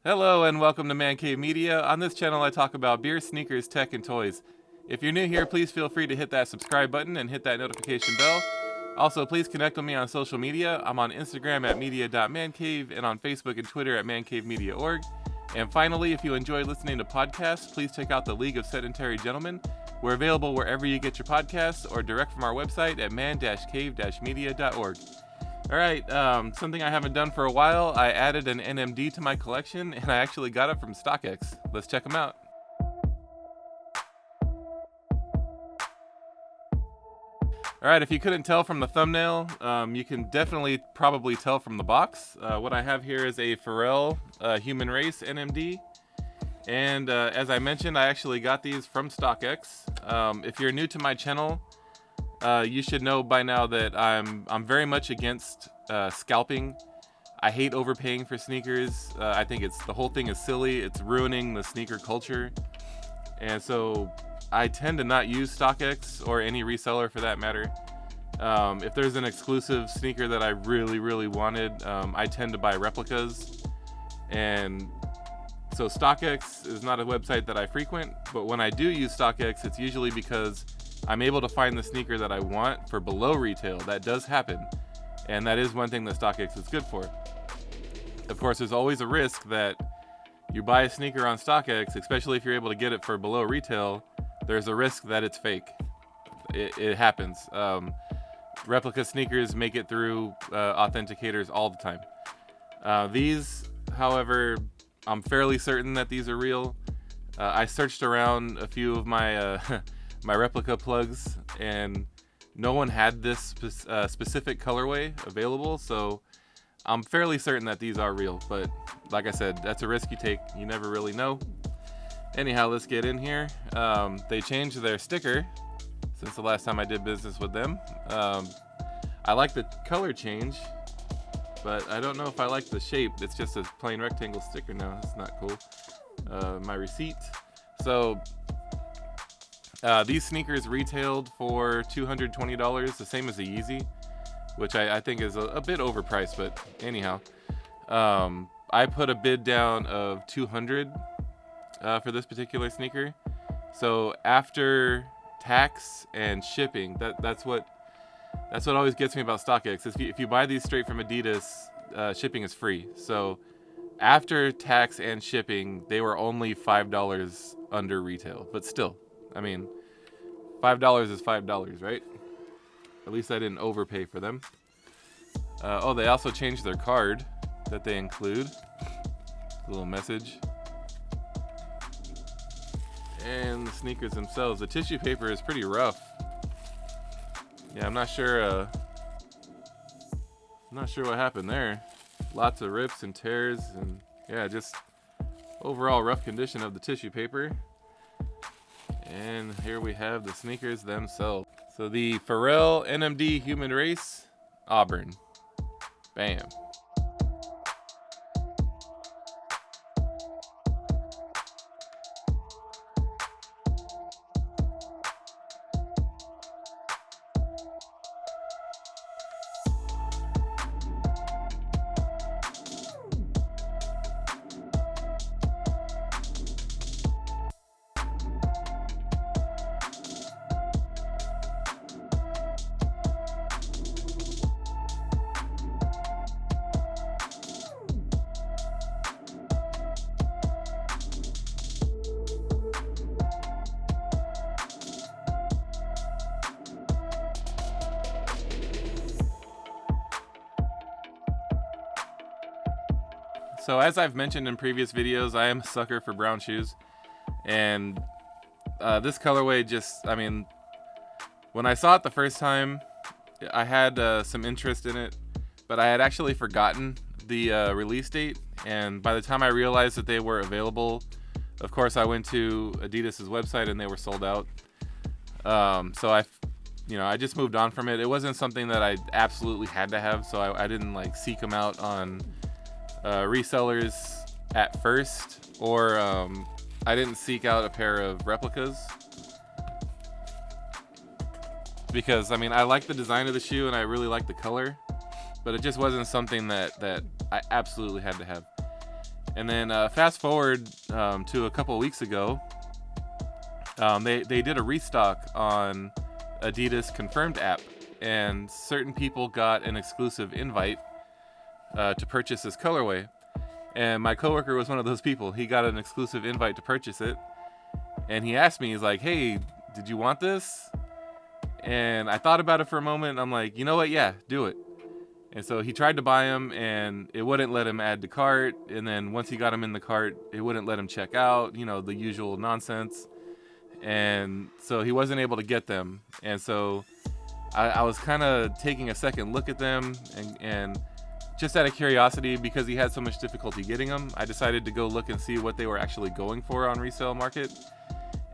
Hello and welcome to Man Cave Media. On this channel I talk about beer, sneakers, tech, and toys. If you're new here, please feel free to hit that subscribe button and hit that notification bell. Also, please connect with me on social media. I'm on Instagram at media.mancave and on Facebook and Twitter at mancavemedia.org. And finally, if you enjoy listening to podcasts, please check out the League of Sedentary Gentlemen. We're available wherever you get your podcasts or direct from our website at man-cave-media.org. Alright, something I haven't done for a while, I added an NMD to my collection and I actually got it from StockX. Let's check them out. Alright, if you couldn't tell from the thumbnail, you can definitely probably tell from the box. What I have here is a Pharrell Human Race NMD. And as I mentioned, I actually got these from StockX. If you're new to my channel, you should know by now that I'm very much against scalping. I hate overpaying for sneakers. I think the whole thing is silly. It's ruining the sneaker culture. And so I tend to not use StockX or any reseller for that matter. If there's an exclusive sneaker that I really, really wanted, I tend to buy replicas. And so StockX is not a website that I frequent, but when I do use StockX, it's usually because I'm able to find the sneaker that I want for below retail. That does happen, and that is one thing that StockX is good for. Of course, there's always a risk that you buy a sneaker on StockX, especially if you're able to get it for below retail, there's a risk that it's fake. It happens. Replica sneakers make it through authenticators all the time. These, however, I'm fairly certain that these are real. I searched around a few of my my replica plugs, and no one had this specific colorway available, so I'm fairly certain that these are real, but like I said, that's a risk you take. You never really know. Anyhow, let's get in here. They changed their sticker since the last time I did business with them. I like the color change, but I don't know if I like the shape. It's just a plain rectangle sticker now. It's not cool. My receipt. So these sneakers retailed for $220, the same as the Yeezy, which I think is a bit overpriced, but anyhow. I put a bid down of $200 for this particular sneaker. So after tax and shipping, that's what always gets me about StockX. If you buy these straight from Adidas, shipping is free. So after tax and shipping, they were only $5 under retail, but still, I mean, $5 is $5, right? At least I didn't overpay for them. Oh, they also changed their card that they include. A little message. And the sneakers themselves. The tissue paper is pretty rough. Yeah, I'm not sure what happened there. Lots of rips and tears, and yeah, just overall rough condition of the tissue paper. And here we have the sneakers themselves. So the Pharrell NMD Human Race, Auburn. Bam. So as I've mentioned in previous videos, I am a sucker for brown shoes, and this colorway just, I mean, when I saw it the first time, I had some interest in it, but I had actually forgotten the release date, and by the time I realized that they were available, of course I went to Adidas's website and they were sold out. So I just moved on from it. It wasn't something that I absolutely had to have, so I didn't like seek them out on resellers at first, or I didn't seek out a pair of replicas, because I mean, I like the design of the shoe and I really like the color, but it just wasn't something that I absolutely had to have. And then fast forward to a couple of weeks ago, they did a restock on Adidas Confirmed app, and certain people got an exclusive invite to purchase this colorway. And my coworker was one of those people. He got an exclusive invite to purchase it, and he asked me, he's like, "Hey, did you want this?" And I thought about it for a moment. I'm like, you know what? Yeah, do it. And so he tried to buy them, and it wouldn't let him add to cart. And then once he got them in the cart, it wouldn't let him check out, the usual nonsense. And so he wasn't able to get them. And so I was kind of taking a second look at them, and just out of curiosity, because he had so much difficulty getting them, I decided to go look and see what they were actually going for on resale market.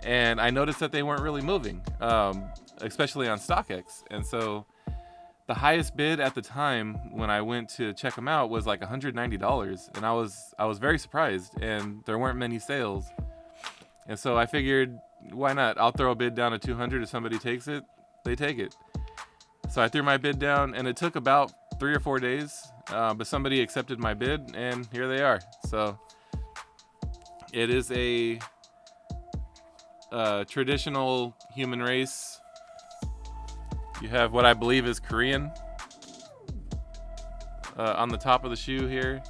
And I noticed that they weren't really moving, especially on StockX. And so the highest bid at the time when I went to check them out was like $190, and I was very surprised, and there weren't many sales. And so I figured, why not? I'll throw a bid down at $200. If somebody takes it, they take it. So I threw my bid down, and it took about 3 or 4 days, but somebody accepted my bid, and here they are. So it is a traditional human race. You have what I believe is Korean on the top of the shoe here.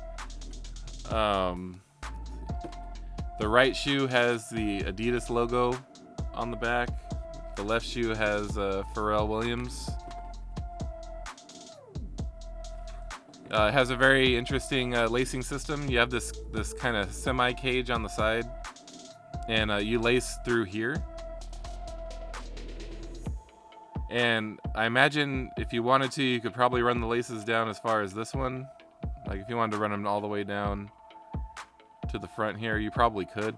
The right shoe has the Adidas logo on the back. The left shoe has Pharrell Williams. It has a very interesting lacing system. You have this kind of semi-cage on the side, and you lace through here. And I imagine if you wanted to, you could probably run the laces down as far as this one. Like if you wanted to run them all the way down to the front here, you probably could.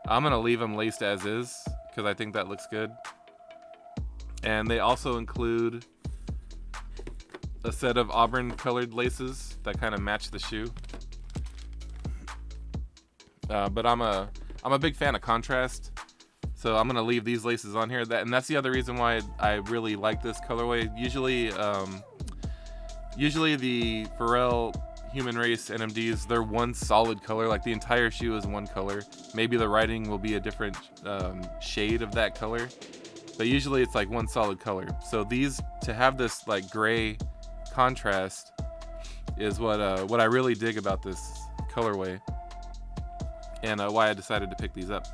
I'm going to leave them laced as is because I think that looks good. And they also include a set of Auburn colored laces that kind of match the shoe. But I'm a big fan of contrast. So I'm gonna leave these laces on here. And that's the other reason why I really like this colorway. Usually the Pharrell Human Race NMDs, they're one solid color. Like the entire shoe is one color. Maybe the writing will be a different shade of that color, but usually it's like one solid color. So these, to have this like gray contrast, is what I really dig about this colorway, and why I decided to pick these up.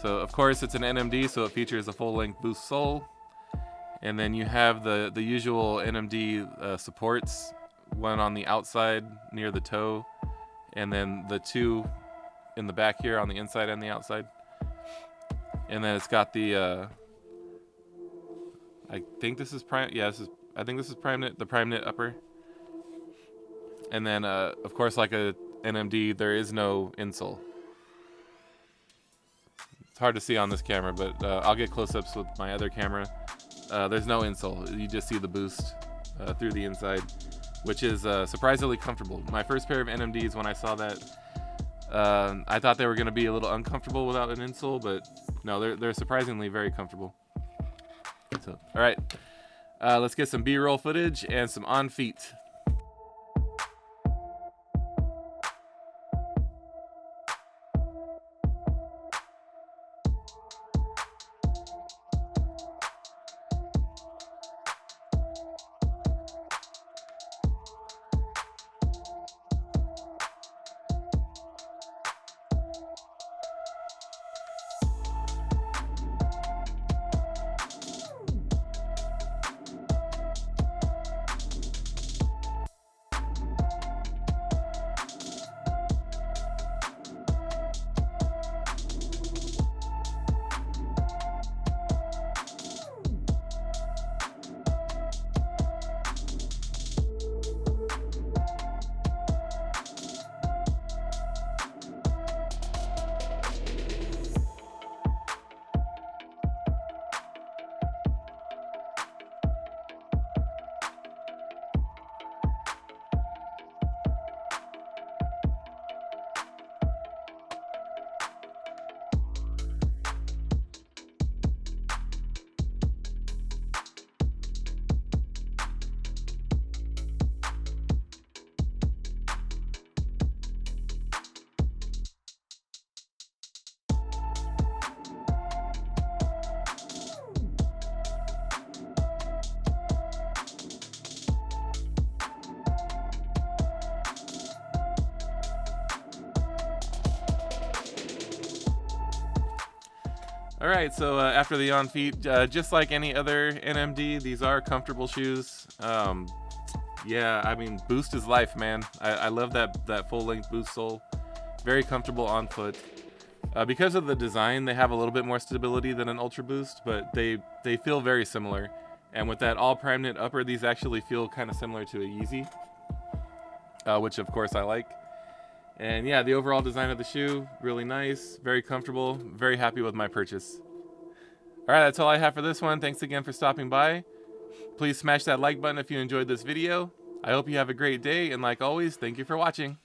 So of course it's an NMD, so it features a full-length boost sole, and then you have the usual NMD supports, one on the outside near the toe, and then the two in the back here on the inside and the outside. And then it's got the I think this is prime. Yeah, I think this is prime knit, the prime knit upper. And then of course, like a NMD, there is no insole. It's hard to see on this camera, but I'll get close-ups with my other camera. There's no insole. You just see the boost through the inside, which is surprisingly comfortable. My first pair of NMDs, when I saw that, I thought they were going to be a little uncomfortable without an insole, but no, they're surprisingly very comfortable. So, all right, let's get some B-roll footage and some on feet. All right, so after the on feet, just like any other NMD, these are comfortable shoes. Yeah, I mean, Boost is life, man. I love that full length Boost sole. Very comfortable on foot. Because of the design, they have a little bit more stability than an Ultra Boost, but they feel very similar. And with that all prime knit upper, these actually feel kind of similar to a Yeezy, which of course I like. And yeah, the overall design of the shoe, really nice, very comfortable, very happy with my purchase. All right, that's all I have for this one. Thanks again for stopping by. Please smash that like button if you enjoyed this video. I hope you have a great day, and like always, thank you for watching.